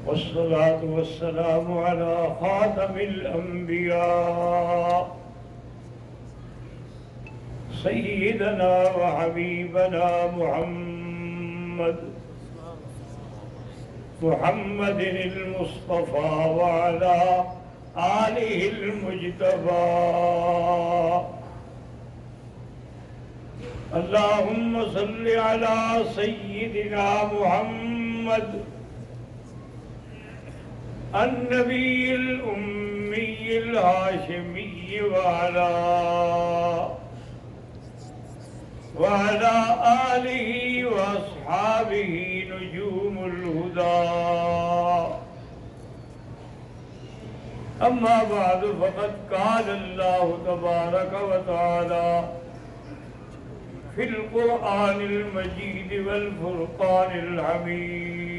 والصلاة والسلام على خاتم الأنبياء سيدنا وحبيبنا محمد المصطفى وعلى آله المجتبى. اللهم صل على سيدنا محمد النبي الأمي الهاشمي وعلى آله وأصحابه نجوم الهدى. أما بعد فقد قال الله تبارك وتعالى في القرآن المجيد والفرقان الحميد: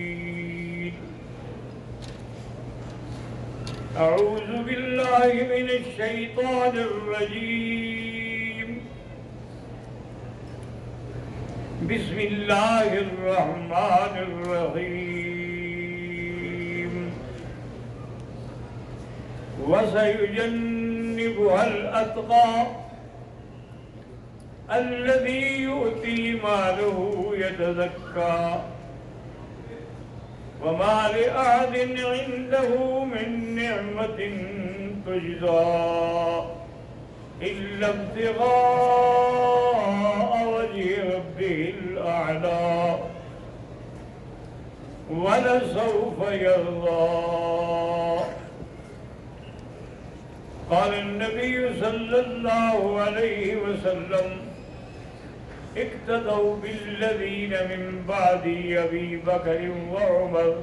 أعوذ بالله من الشيطان الرجيم. بسم الله الرحمن الرحيم. وسيجنبها الأتقى الذي يؤتي ماله يتزكى وما لأحد عنده من نعمة تجزى إلا ابتغاء وجه ربه الأعلى ولسوف يرضى. قال النبي صلى الله عليه وسلم: اقتدوا بالذين من بعد أبي بكر وعمر،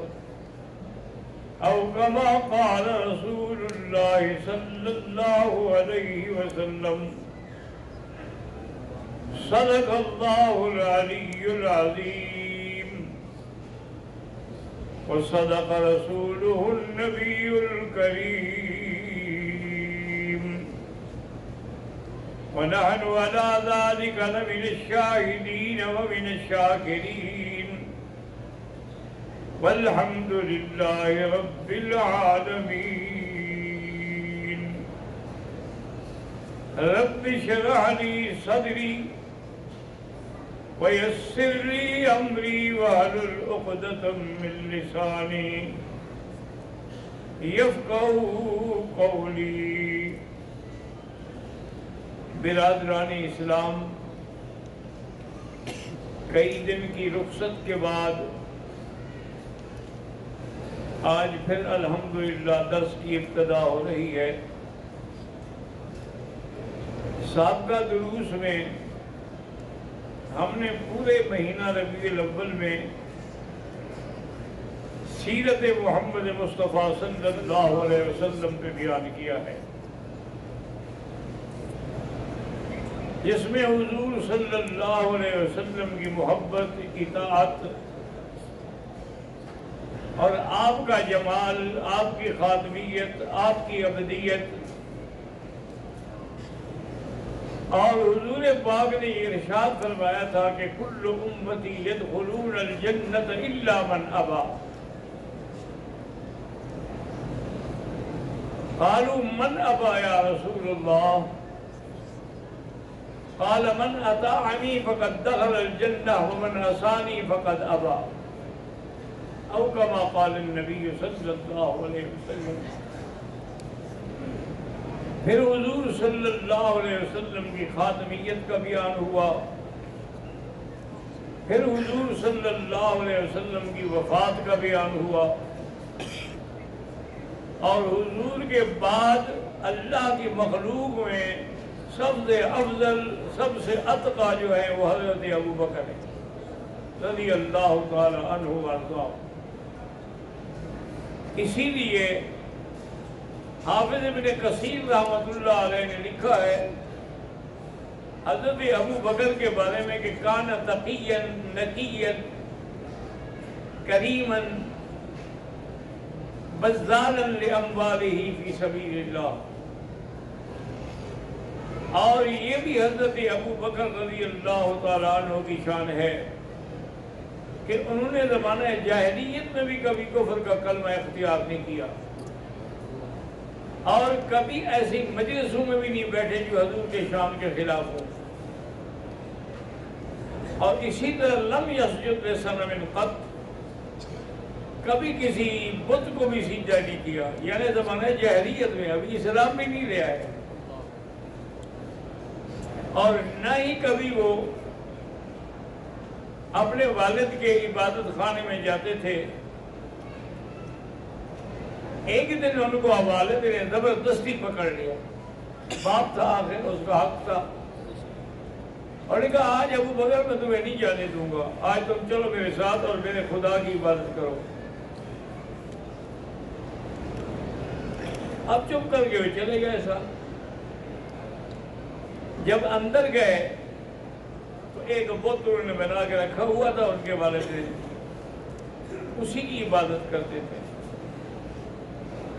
أو كما قال رسول الله صلى الله عليه وسلم: صدق الله العلي العظيم وصدق رسوله النبي الكريم، ونحن على ذلك لمن الشاهدين ومن الشاكرين، والحمد لله رب العالمين. رب اشرح لي صدري ويسر لي أمري واحلل عقدة من لساني يفقهوا قولي. برادران اسلام، کئی دن کی رخصت کے بعد آج پھر الحمدللہ درس کی ابتدا ہو رہی ہے. سابقہ دروس میں ہم نے پورے مہینہ ربیع الاول میں سیرت محمد مصطفیٰ صلی اللہ علیہ وسلم پہ بیان کیا ہے، جس میں حضور صلی اللہ علیہ وسلم کی محبت، اطاعت اور آپ کا جمال، آپ کی خاتمیت، آپ کی ابدیت، اور حضور پاک نے یہ ارشاد فرمایا تھا کہ کل امتی یدخلون الجنت الا من ابا. قالوا من ابا یا رسول اللہ؟ قال من اطاعنی فقد دخل الجنہ ومن عصانی فقد ابا، او کما قال النبی صلی اللہ علیہ وسلم. پھر حضور صلی اللہ علیہ وسلم کی خاتمیت کا بیان ہوا، پھر حضور صلی اللہ علیہ وسلم کی وفات کا بیان ہوا، اور حضور کے بعد اللہ کی مخلوق میں سب سے افضل، سب سے اتقیٰ جو ہے وہ حضرت ابو بکر ہے رضی اللہ تعالی عنہ وارضاہ. اسی لیے حافظ ابن کثیر رحمۃ اللہ علیہ نے لکھا ہے حضرت ابو بکر کے بارے میں کہ کان تقیا نقیا کریما بذالا لاموالہ فی سبیل اللہ. اور یہ بھی حضرت ابو بکر رضی اللہ تعالیٰ عنہ کی شان ہے کہ انہوں نے زمانہ جاہلیت میں بھی کبھی کفر کا کلمہ اختیار نہیں کیا، اور کبھی ایسی مجلسوں میں بھی نہیں بیٹھے جو حضور کے شان کے خلاف ہوں، اور اسی طرح لم یسجد لصنم قط، کبھی کسی بت کو بھی سجدہ نہیں کیا، یعنی زمانہ جاہلیت میں، ابھی اسلام میں نہیں لے آئے، اور نہ ہی کبھی وہ اپنے والد کے عبادت خانے میں جاتے تھے۔ ایک دن ان کو والد نے زبردستی پکڑ لیا، باپ تھا آخر، اس کا حق تھا، اور نے کہا آج ابو بکر میں تمہیں نہیں جانے دوں گا، آج تم چلو میرے ساتھ اور میرے خدا کی عبادت کرو۔ اب چپ کر کے وہ چلے گئے ساتھ۔ جب اندر گئے تو ایک بت انہوں نے بنا کے رکھا ہوا تھا، ان کے والد نے اسی کی عبادت کرتے تھے۔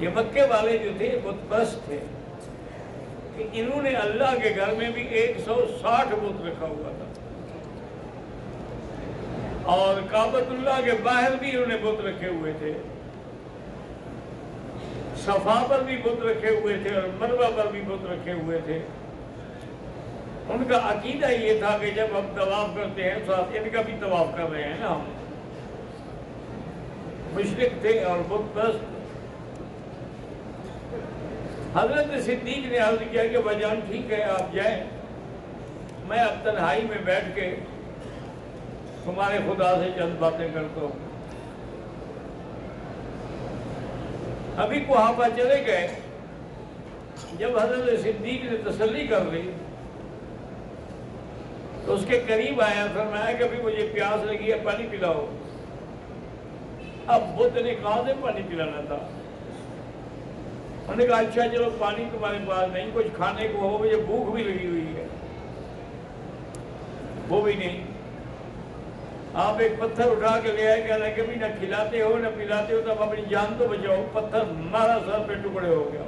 یہ مکے والے جو تھے بت پرست تھے، کہ انہوں نے اللہ کے گھر میں بھی 160 بت رکھا ہوا تھا، اور کعبۃ اللہ کے باہر بھی انہوں نے بت رکھے ہوئے تھے، صفا پر بھی بت رکھے ہوئے تھے، اور مروہ پر بھی بت رکھے ہوئے تھے۔ ان کا عقیدہ یہ تھا کہ جب ہم طواف کرتے ہیں تو ان کا بھی طواف کر رہے ہیں نا، ہم مشرک تھے اور بت پرست۔ حضرت صدیق نے عرض کیا کہ بھائی ٹھیک ہے آپ جائیں، میں اب تنہائی میں بیٹھ کے تمہارے خدا سے چند باتیں کرتا ہوں۔ ابھی قحافہ چلے گئے، جب حضرت صدیق نے تسلی کر لی تو اس کے قریب آیا، فرمایا کہ ابھی مجھے پیاس لگی ہے، پانی پلاؤ۔ اب بت نے کہاں سے پانی پلانا تھا؟ انہوں نے کہا اچھا چلو پانی تمہارے پاس نہیں، کچھ کھانے کو ہو، مجھے بھوک بھی لگی ہوئی ہے، وہ بھی نہیں۔ آپ ایک پتھر اٹھا کے لے آئے، کہہ رہے کبھی نہ کھلاتے ہو نہ پلاتے ہو، تو اب اپنی جان تو بچاؤ۔ پتھر مارا، سر پہ ٹکڑے ہو گیا۔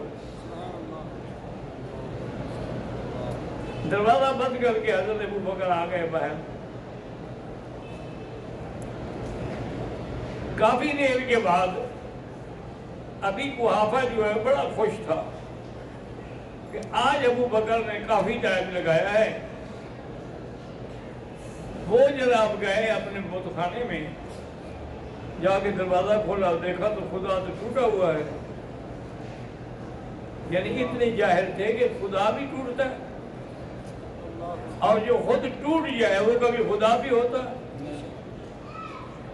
دروازہ بند کر کے حضرت ابو بکر آ گئے باہر۔ کافی دیر کے بعد ابھی قحافہ جو ہے بڑا خوش تھا کہ آج ابو بکر نے کافی ٹائم لگایا ہے۔ وہ جناب گئے اپنے بت خانے میں، جا کے دروازہ کھولا، دیکھا تو خدا تو ٹوٹا ہوا ہے، یعنی اتنے جاہل تھے کہ خدا بھی ٹوٹتا ہے، اور جو خود ٹوٹ جائے وہ کبھی خدا بھی ہوتا ہے،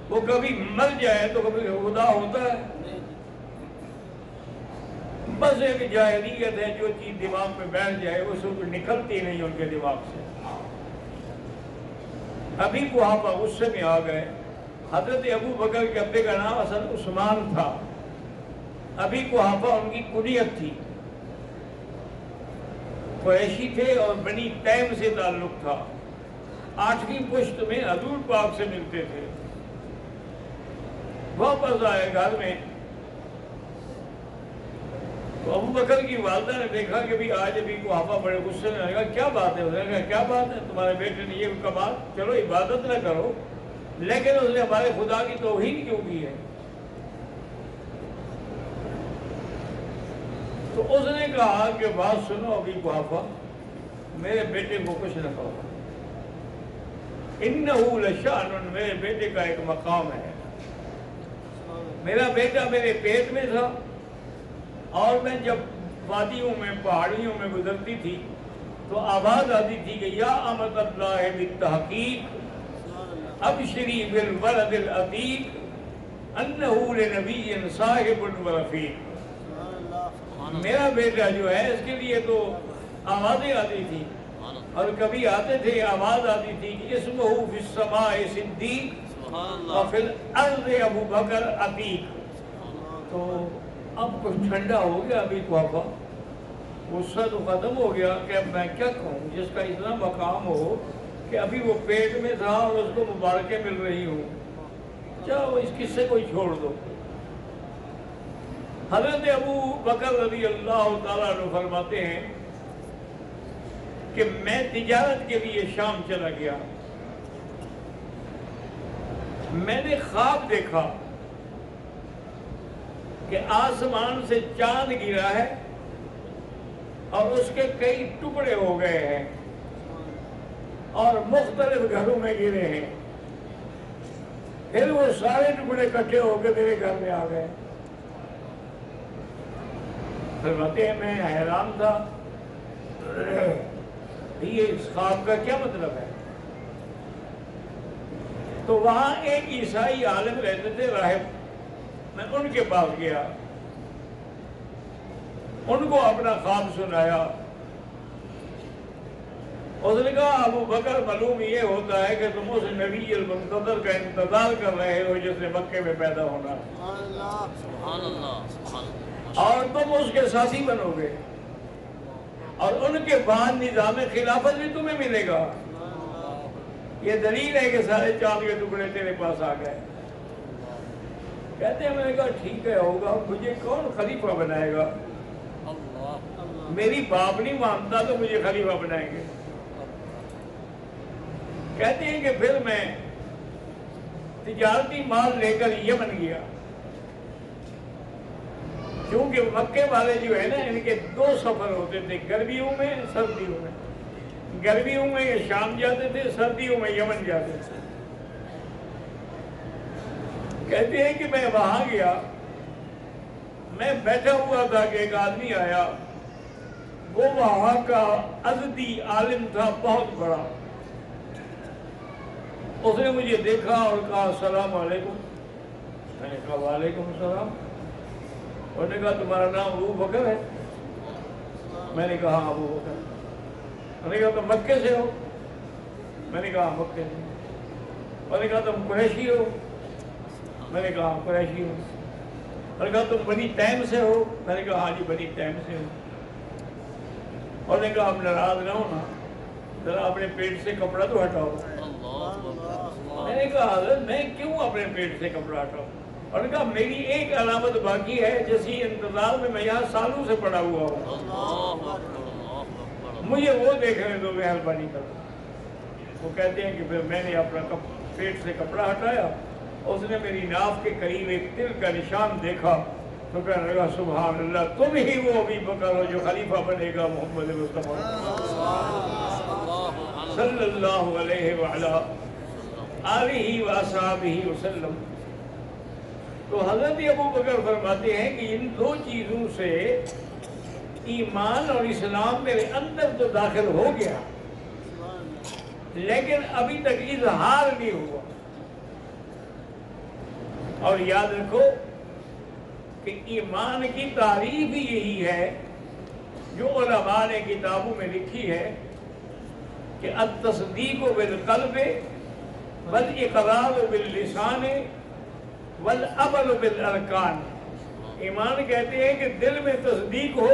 وہ کبھی مر جائے تو کبھی خدا ہوتا ہے۔ بس ایک جاہلیت ہے، جو چیز دماغ میں بیٹھ جائے وہ سب نکلتی نہیں ان کے دماغ سے۔ ابھی قحافہ غصے میں آ گئے۔ حضرت ابو بکر کے ابے کا نام اصل عثمان تھا، ابھی قحافہ ان کی کنیت تھی، قریشی تھے اور بنی تیم سے تعلق تھا، 8ویں پشت میں حضور پاک سے ملتے تھے۔ واپس آئے گھر میں تو ابو بکر کی والدہ نے دیکھا کہ بھی آج ابھی قحافہ بڑے غصے میں آئے گا، کیا بات ہے؟ اس نے کہا کیا بات ہے، تمہارے بیٹے نے یہ کہا چلو عبادت نہ کرو، لیکن اس نے ہمارے خدا کی توہین کیوں کی ہے؟ تو اس نے کہا کہ بات سنو ابھی قحافہ، میرے بیٹے کو کچھ نہ کہو، انہو لشأن، میرے بیٹے کا ایک مقام ہے، میرا بیٹا میرے پیٹ میں تھا، اور میں جب وادیوں میں پہاڑیوں میں گزرتی تھی تو آواز آتی تھی کہ یا امت اللہ بالتحقیق ابشری بالولد العتیق انہو لنبی صاحب ورفیق۔ میرا بیٹا جو ہے اس کے لیے تو آوازیں آتی تھی، اور کبھی آتے تھے آواز آتی تھی کہ اسمہ فی السماء صدیق وفی الارض ابو بکر عتیق۔ تو اب کچھ ٹھنڈا ہو گیا ابھی قحافہ، غصہ تو ختم ہو گیا کہ اب میں کیا کہوں، جس کا اتنا مقام ہو کہ ابھی وہ پیٹ میں تھا اور اس کو مبارکیں مل رہی ہوں، چاہو اس قصے کو ہی چھوڑ دو۔ حضرت ابو بکر رضی اللہ تعالیٰ عنہ فرماتے ہیں کہ میں تجارت کے لیے شام چلا گیا، میں نے خواب دیکھا کہ آسمان سے چاند گرا ہے اور اس کے کئی ٹکڑے ہو گئے ہیں اور مختلف گھروں میں گرے ہیں، پھر وہ سارے ٹکڑے اکٹھے ہو کے میرے گھر میں آ گئے۔ فرماتے ہیں میں حیران تھا، یہ اس خواب کا کیا مطلب ہے؟ تو وہاں ایک عیسائی عالم رہتے تھے، راہب، میں ان کے پاس گیا، ان کو اپنا خواب سنایا۔ اس نے کہا ابو بکر، معلوم یہ ہوتا ہے کہ تم اس نبی المنتظر کا انتظار کر رہے ہو جس نے مکے میں پیدا ہونا، اور تم اس کے ساتھی بنو گے اور ان کے بعد نظام خلافت بھی تمہیں ملے گا۔ یہ دلیل ہے کہ سارے چاند کے ٹکڑے تیرے پاس آ گئے۔ کہتے ہیں، میں نے کہا ٹھیک ہے، ہوگا، مجھے کون خلیفہ بنائے گا؟ میری باپ نہیں مانتا تو مجھے خلیفہ بنائیں گے۔ کہتے ہیں کہ پھر میں تجارتی مال لے کر یمن گیا، کیونکہ مکے والے جو ہے نا، ان کے دو سفر ہوتے تھے، گرمیوں میں سردیوں میں۔ گرمیوں میں یہ شام جاتے تھے، سردیوں میں یمن جاتے تھے۔ کہتے ہیں کہ میں وہاں گیا، میں بیٹھا ہوا تھا کہ ایک آدمی آیا، وہ وہاں کا ازدی عالم تھا، بہت بڑا۔ اس نے مجھے دیکھا اور کہا السلام علیکم۔ میں نے کہا وعلیکم السلام۔ انہوں نے کہا تمہارا نام ابو بکر ہے؟ میں نے کہا ابو بکر۔ انہوں نے کہا تم مکے سے ہو؟ میں نے کہا مکے سے۔ انہوں نے کہا تم قریشی ہو؟ میں نے کہا قریشی ہوں۔ انہوں نے کہا تم بنی تیم سے ہو؟ میں نے کہا ہاں جی بنی تیم سے ہوں۔ انہوں نے کہا اب ناراض نہ ہونا، ذرا اپنے پیٹ سے کپڑا تو ہٹاؤ۔ میں نے کہا حضرت میں کیوں اپنے پیٹ سے کپڑا ہٹاؤں؟ انہوں نے کہا میری ایک علامت باقی ہے جسی انتظار میں یہاں سالوں سے پڑا ہوا ہوں، مجھے وہ دیکھنے دو، مہربانی کرو۔ وہ کہتے ہیں کہ پھر میں نے اپنا پیٹ سے کپڑا ہٹایا، اس نے میری ناف کے قریب ایک تل کا نشان دیکھا تو کہنے لگا سبحان اللہ، تم ہی وہ ابی بکر ہو جو خلیفہ بنے گا محمد مصطفیٰ صلی اللہ علیہ وآلہ آلہ وصحبہ وسلم۔ تو حضرت ابو بکر فرماتے ہیں کہ ان دو چیزوں سے ایمان اور اسلام میرے اندر تو داخل ہو گیا، لیکن ابھی تک اظہار نہیں ہوا۔ اور یاد رکھو کہ ایمان کی تعریف ہی یہی ہے جو علماء نے کتابوں میں لکھی ہے کہ التصدیق بالقلب والاقرار باللسان والعمل بالارکان۔ ایمان کہتے ہیں کہ دل میں تصدیق ہو،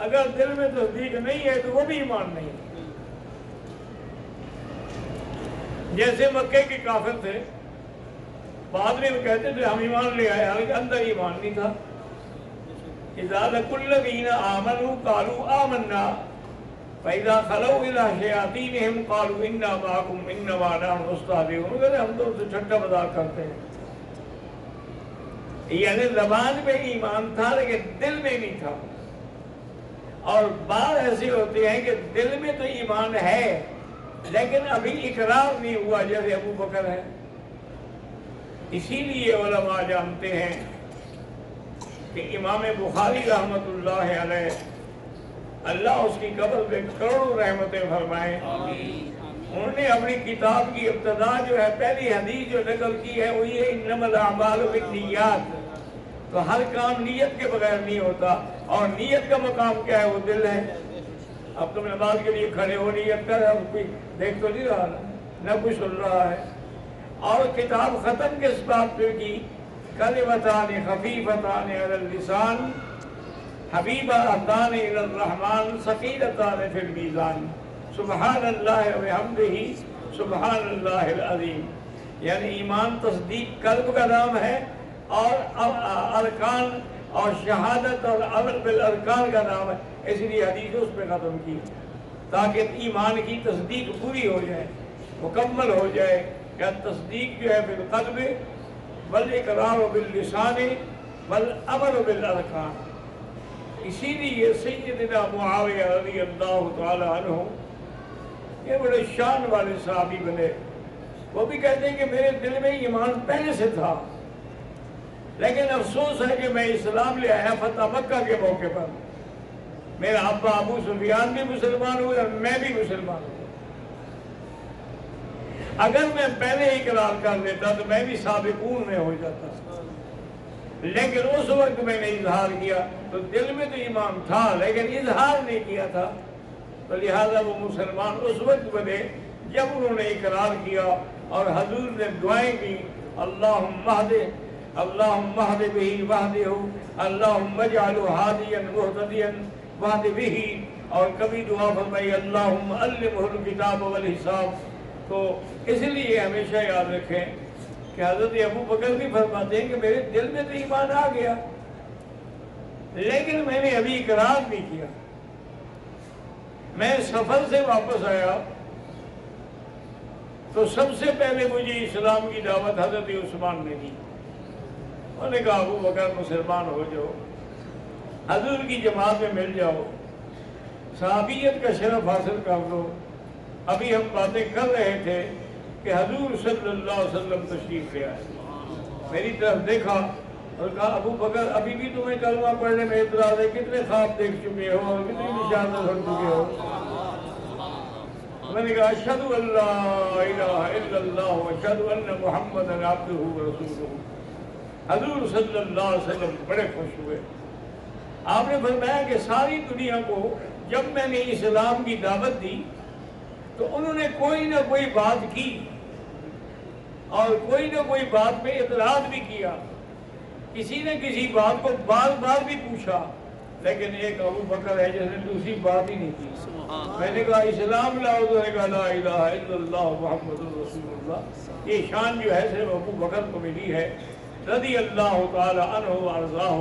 اگر دل میں تصدیق نہیں ہے تو وہ بھی ایمان نہیں۔ جیسے مکے کے کافر تھے، بعد میں وہ کہتے تھے ہم ایمان لے آئے، حالانکہ اندر ایمان نہیں تھا۔ اذا لقوا الذین آمنوا قالوا آمنا فإذا خلوا إلى شیاطینہم قالوا انا معکم انما نحن مستہزئون۔ کہتے ہم تو ان سے ٹھٹا مذاق کرتے ہیں، یعنی زبان میں ایمان تھا لیکن دل میں نہیں تھا۔ اور بعض ایسے ہوتے ہیں کہ دل میں تو ایمان ہے لیکن ابھی اقرار نہیں ہوا، جیسے ابو بکر ہے۔ اسی لیے علماء جانتے ہیں کہ امام بخاری رحمۃ اللہ علیہ، اللہ اس کی قبر پہ کروڑوں رحمتیں فرمائے، انہوں نے اپنی کتاب کی ابتدا جو ہے پہلی حدیث جو نقل کی ہے وہ یہ انما الاعمال بالنیات، تو ہر کام نیت کے بغیر نہیں ہوتا، اور نیت کا مقام کیا ہے؟ وہ دل ہے۔ اب تم نماز کے لیے کھڑے ہو، نیت کر، اب کوئی دیکھ تو نہیں رہا نہ کوئی سن رہا ہے۔ اور کتاب ختم کس بات پہ کی؟ کلمتان خفیفتان علی اللسان حبیبتان الی الرحمن ثقیلتان فی المیزان سبحان اللہ وبحمدہ سبحان اللہ العظیم۔ یعنی ایمان تصدیق قلب کا نام ہے، اور ارکان اور شہادت اور عمل بالارکان کا نام ہے، اس لیے حدیث اس پہ ختم کی تاکہ ایمان کی تصدیق پوری ہو جائے، مکمل ہو جائے۔ کیا تصدیق جو ہے بالقلب والاقرار باللسان والامر بالارکان. اسی لیے سیدنا معاویہ رضی اللہ تعالی عنہ یہ بڑے شان والے صحابی بنے. وہ بھی کہتے ہیں کہ میرے دل میں ایمان پہلے سے تھا، لیکن افسوس ہے کہ میں اسلام لے آیا فتح مکہ کے موقع پر. میرا ابا ابو سفیان بھی مسلمان ہوئے اور میں بھی مسلمان ہوں. اگر میں پہلے اقرار کر لیتا تو میں بھی سابقون میں ہو جاتا، لیکن اس وقت میں نے اظہار کیا تو دل میں تو ایمان تھا لیکن اظہار نہیں کیا تھا، تو لہذا وہ مسلمان اس وقت بنے جب انہوں نے اقرار کیا. اور حضور نے دعائیں کی، اللہم اللہم اہد بہ وحدہ، اللہم اجعلہ ہادیا مہتدیا وحد بہ. اور کبھی دعا فرمائی اللہم علمہ الکتاب والحساب. تو اس لیے ہمیشہ یاد رکھیں کہ حضرت ابو بکر بھی فرماتے ہیں کہ میرے دل میں تو ایمان آ گیا لیکن میں نے ابھی اقرار نہیں کیا. میں سفر سے واپس آیا تو سب سے پہلے مجھے اسلام کی دعوت حضرت عثمان نے دی. انہوں نے کہا ابو بکر مسلمان ہو جاؤ، حضور کی جماعت میں مل جاؤ، صحابیت کا شرف حاصل کر دو. ابھی ہم باتیں کر رہے تھے کہ حضور صلی اللہ علیہ وسلم تشریف لے آئے. میری طرف دیکھا اور کہا ابو بکر ابھی بھی تمہیں کلمہ پڑھنے میں اعتراض ہے؟ کتنے خواب دیکھ چکے ہو اور کتنی نشانت سن چکے ہو؟ میں نے کہا اشہد ان لا الہ الا اللہ واشہد ان محمدا عبدہ ورسولہ. حضور صلی اللہ علیہ وسلم بڑے خوش ہوئے. آپ نے فرمایا کہ ساری دنیا کو جب میں نے اسلام کی دعوت دی تو انہوں نے کوئی نہ کوئی بات کی اور کوئی نہ کوئی بات پہ اعتراض بھی کیا، کسی نے کسی بات کو بار بار بھی پوچھا، لیکن ایک ابو بکر ہے جس نے دوسری بات ہی نہیں کی. میں نے کہا اسلام لاؤ تو نے کہا لا الہ الا اللہ محمد رسول اللہ. یہ شان جو ہے صرف ابو بکر کو ملی ہے رضی اللہ تعالی عنہ وارضاہ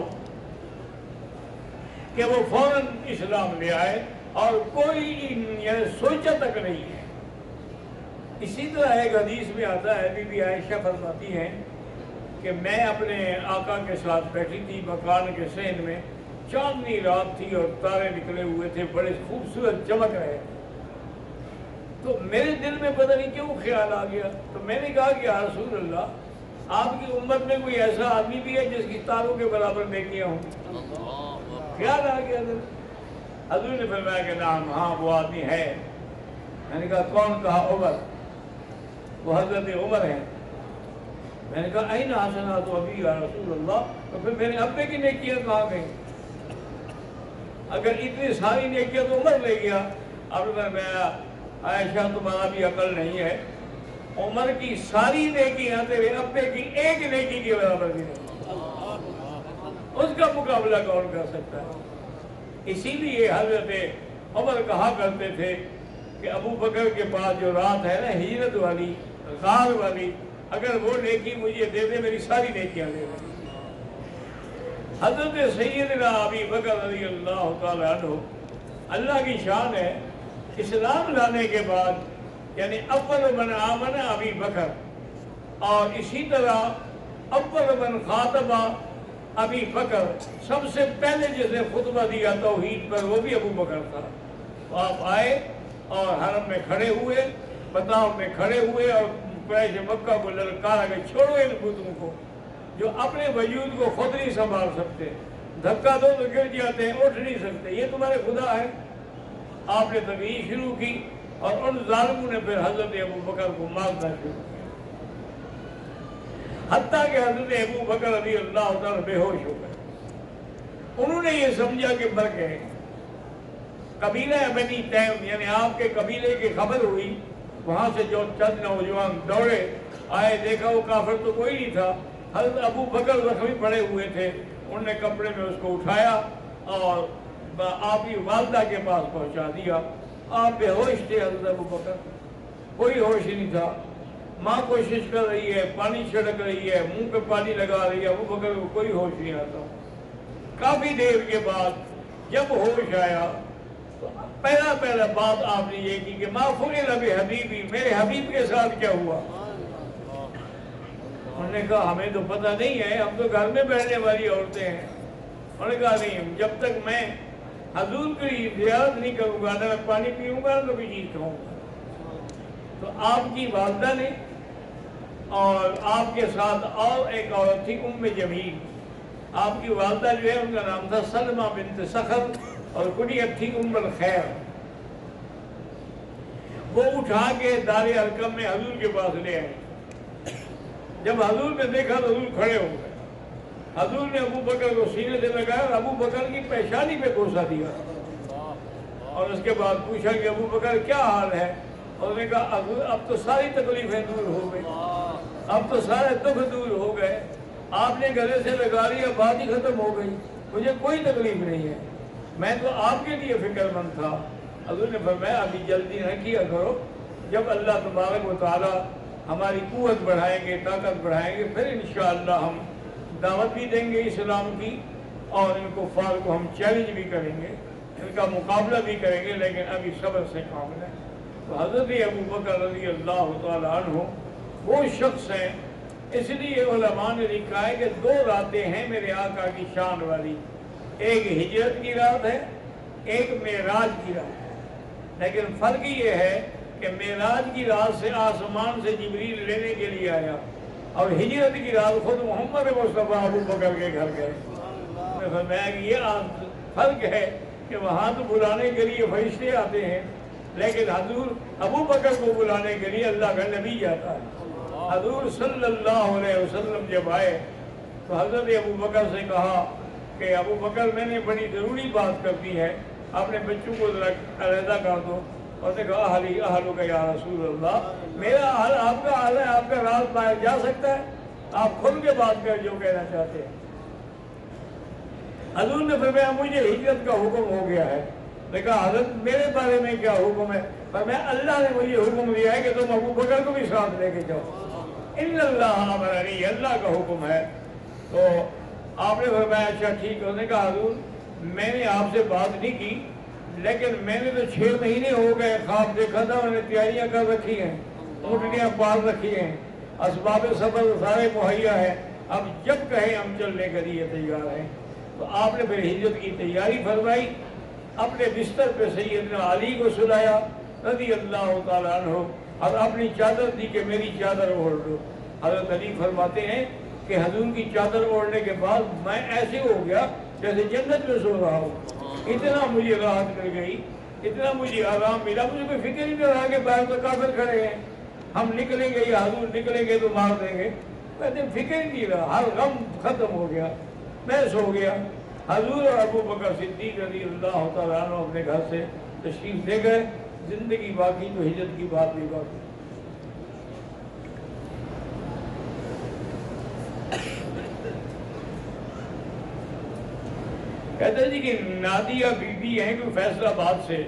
کہ وہ فوراً اسلام لے آئے اور کوئی یعنی سوچا تک نہیں ہے. اسی طرح ایک حدیث میں آتا ہے بی بی عائشہ فرماتی ہیں کہ میں اپنے آقا کے ساتھ بیٹھی تھی مکان کے صحن میں، چاندنی رات تھی اور تارے نکلے ہوئے تھے، بڑے خوبصورت چمک رہے. تو میرے دل میں پتہ نہیں کیوں خیال آ گیا، تو میں نے کہا کہ یا رسول اللہ آپ کی امت میں کوئی ایسا آدمی بھی ہے جس کی تاروں کے برابر نیکیاں ہوں؟ خیال آ گیا. حضور نے فرمایا کہ نام ہاں وہ آدمی ہے. میں نے کہا کون؟ کہا عمر. وہ حضرت عمر ہیں. میں نے کہا این حسنات ابی یا رسول اللہ، تو پھر میرے ابے کی نیکیاں کہاں گئی؟ اگر اتنی ساری نیکیاں تو عمر لے گیا. اب میں عائشہ تمہارا بھی عقل نہیں ہے، عمر کی ساری نیکیاں تیرے ابے کی ایک نیکی کے برابر بھی نہیں، اس کا مقابلہ کون کر سکتا ہے؟ اسی لیے حضرت عمر کہا کرتے تھے کہ ابو بکر کے پاس جو رات ہے نا ہجرت والی غار والی، اگر وہ نیکی مجھے دے دے میری ساری نیکیاں دے دے. حضرت سیدنا ابی بکر رضی اللہ تعالی عنہ، اللہ کی شان ہے اسلام لانے کے بعد یعنی اول من آمن ابی بکر، اور اسی طرح اول من خاطب ابی بکر، سب سے پہلے جس نے خطبہ دیا توحید پر وہ بھی ابو بکر تھا. تو آپ آئے اور حرم میں کھڑے ہوئے، مطاف میں کھڑے ہوئے اور قریش مکہ کو للکارا کہ چھوڑو ان بتوں کو جو اپنے وجود کو خود نہیں سنبھال سکتے، دھکا دو تو گر جاتے ہیں، اٹھ نہیں سکتے، یہ تمہارے خدا ہے. آپ نے تقریر شروع کی اور ان ظالموں نے پھر حضرت ابو بکر کو مارنا شروع کیا، حتیٰ کہ حضرت ابو بکر رضی اللہ تعالیٰ بے ہوش ہو گئے. انہوں نے یہ سمجھا کہ مر گئے. قبیلہ بنی تیم یعنی آپ کے قبیلے کی خبر ہوئی، وہاں سے جو چند نوجوان دوڑے آئے، دیکھا وہ کافر تو کوئی نہیں تھا، حضرت ابو بکر زخمی پڑے ہوئے تھے. انہوں نے کپڑے میں اس کو اٹھایا اور آپ کی والدہ کے پاس پہنچا دیا. آپ بے ہوش تھے حضرت ابو بکر، کوئی ہوش نہیں تھا. ماں کوشش کر رہی ہے، پانی چھڑک رہی ہے، منہ پہ پانی لگا رہی ہے، ابو بکر کو کوئی ہوش نہیں آتا. کافی دیر کے بعد جب ہوش آیا تو پہلا بات آپ نے یہ کی کہ ما فعل بحبیبی، میرے حبیب کے ساتھ کیا ہوا. انہوں نے کہا ہمیں تو پتہ نہیں ہے، ہم تو گھر میں بیٹھنے والی عورتیں ہیں۔ انہوں نے کہا نہیں، جب تک میں حضور کی زیارت نہیں کروں گا، نہ میں پانی پیوں گا نہ کوئی چیز کھاؤں گا۔ تو آپ کی والدہ نے اور آپ کے ساتھ اور ایک عورت تھی ام جمیل، آپ کی والدہ جو ہے ان کا نام تھا سلمہ بنت سخر اور کنیت تھی ام الخیر، وہ اٹھا کے دار ارقم میں حضور کے پاس لے آئے۔ جب حضور نے دیکھا تو حضور کھڑے ہو گئے، حضور نے ابو بکر کو سینے سے لگایا اور ابو بکر کی پیشانی پہ بوسہ دیا، اور اس کے بعد پوچھا کہ ابو بکر کیا حال ہے؟ اور انہوں نے کہا اب تو ساری تکلیفیں دور ہو گئی، اب تو سارے دکھ دور ہو گئے، آپ نے گلے سے لگا لیا، بات ہی ختم ہو گئی، مجھے کوئی تکلیف نہیں ہے، میں تو آپ کے لیے فکر مند تھا۔ حضور نے فرمایا ابھی جلدی نہ کیا کرو، جب اللہ تبارک و تعالی ہماری قوت بڑھائیں گے، طاقت بڑھائیں گے، پھر انشاءاللہ ہم دعوت بھی دیں گے اسلام کی، اور ان کفار کو ہم چیلنج بھی کریں گے، ان کا مقابلہ بھی کریں گے، لیکن ابھی صبر سے کام لیں۔ تو حضرت ابو بکر رضی اللہ تعالیٰ عنہ وہ شخص ہیں، اس لیے علماء نے لکھا ہے کہ دو راتیں ہیں میرے آقا کی شان والی، ایک ہجرت کی رات ہے، ایک معراج کی رات ہے، لیکن فرق یہ ہے کہ معراج کی رات سے آسمان سے جبریل لینے کے لیے آیا، اور ہجرت کی رات خود محمد مصطفیٰ ابو بکر کے گھر گئے۔ فرمایا کہ یہ فرق ہے کہ وہاں تو بلانے کے لیے فرشتے آتے ہیں، لیکن حضور ابو بکر کو بلانے کے لیے اللہ کا نبی جاتا ہے۔ حضور صلی اللہ علیہ وسلم جب آئے تو حضرت ابو بکر سے کہا کہ ابو بکر میں نے بڑی ضروری بات کرنی ہے، اپنے بچوں کو ذرا علیحدہ کر دو۔ اور نے کہا اہلو کا یا رسول اللہ، میرا اہل آپ کا اہل ہے، آپ کا راز باہر جا سکتا ہے، آپ کھل کے بات کر جو کہنا چاہتے ہیں۔ حضور نے فرمایا مجھے ہجرت کا حکم ہو گیا ہے۔ نے کہا حضرت میرے بارے میں کیا حکم ہے؟ فرمایا اللہ نے مجھے حکم دیا ہے کہ تم ابو بکر کو بھی ساتھ لے کے جاؤ، ان اللہ امرنی، اللہ کا حکم ہے۔ تو آپ نے فرمایا اچھا ٹھیک ہے۔ انہوں نے کہا حضور میں نے آپ سے بات نہیں کی، لیکن میں نے تو 6 مہینے ہو گئے خواب دیکھا تھا، میں نے تیاریاں کر رکھی ہیں، اونٹنیاں پال رکھی ہیں، اسباب سفر سارے مہیا ہیں، اب جب کہیں ہم چلنے کے لیے تیار ہیں۔ تو آپ نے پھر ہجرت کی تیاری فرمائی، اپنے بستر پہ سیدنا علی کو سلایا رضی اللہ تعالیٰ عنہ، اور اپنی چادر دی کہ میری چادر اوڑھ لو۔ حضرت علی فرماتے ہیں کہ حضور کی چادر اوڑھنے کے بعد میں ایسے ہو گیا جیسے جنت میں سو رہا ہوں، اتنا مجھے راحت مل گئی، اتنا مجھے آرام ملا، مجھے کوئی فکر ہی نہیں رہا کہ باہر تو کافر کھڑے ہیں، ہم نکلیں گے یا حضور نکلیں گے تو مار دیں گے، میں فکر ہی نہیں رہا، ہر غم ختم ہو گیا، میں سو گیا۔ حضور اور ابو بکر صدیق رضی اللہ تعالیٰ عنہ اپنے گھر سے تشریف لے گئے، زندگی باقی تو ہجرت کی بات نہیں باقی۔ کہتے ہیں جی کہ نادیہ بی بی ہیں کہ فیصل آباد سے